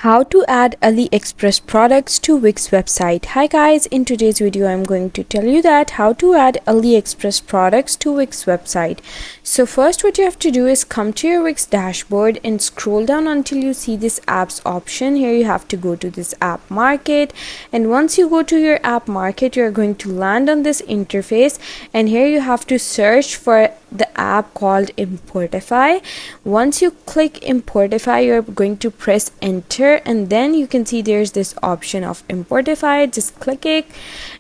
How to add AliExpress products to Wix website. Hi guys, in today's video I'm going to tell you that how to add AliExpress products to Wix website. So first what you have to do is come to your Wix dashboard and scroll down until you see this apps option. Here you have to go to this app market, and once you go to your app market you're going to land on this interface, and here you have to search for the app called Importify. Once you click Importify, you're going to press enter, and then you can see there's this option of Importify. Just click it,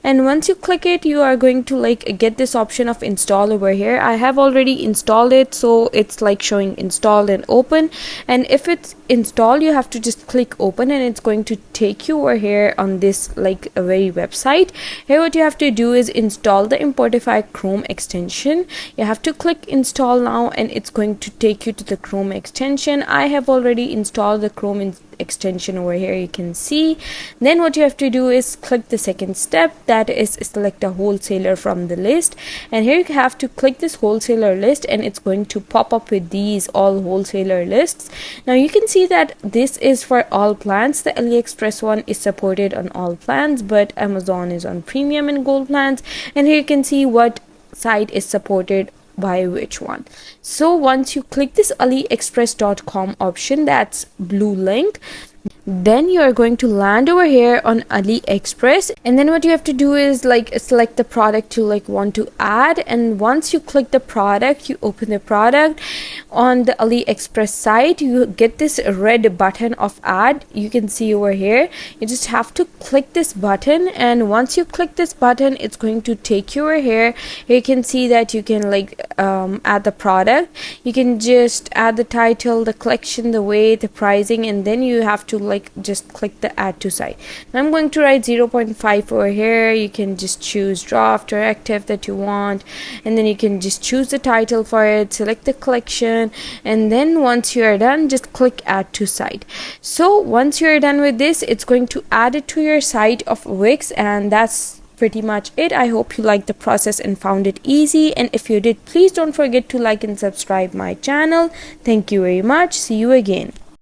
and once you click it you are going to get this option of install over here. I have already installed it, so it's showing installed and open, and if it's installed you have to just click open, and it's going to take you over here on this a very website. Here what you have to do is install the Importify Chrome extension. You have to click install now, and it's going to take you to the Chrome extension. I have already installed the Chrome extension over here, you can see. Then what you have to do is click the second step, that is select a wholesaler from the list, and here you have to click this wholesaler list, and it's going to pop up with these all wholesaler lists. Now you can see that this is for all plans. The AliExpress one is supported on all plans, but Amazon is on premium and gold plans, and here you can see what site is supported by which one. So once you click this aliexpress.com option, that's blue link, then you are going to land over here on AliExpress, and then what you have to do is select the product you want to add, and once you click the product, you open the product on the AliExpress site, you get this red button of add. You can see over here, you just have to click this button, and once you click this button it's going to take you over here. You can see that you can add the product. You can just add the title, the collection, the weight, the pricing, and then you have to just click the add to site. Now I'm going to write 0.5 over here. You can just choose draft or active that you want, and then you can just choose the title for it, select the collection, and then once you are done just click add to site. So once you're done with this, it's going to add it to your site of Wix, and that's pretty much it. I hope you liked the process and found it easy, and if you did, please don't forget to like and subscribe my channel. Thank you very much. See you again.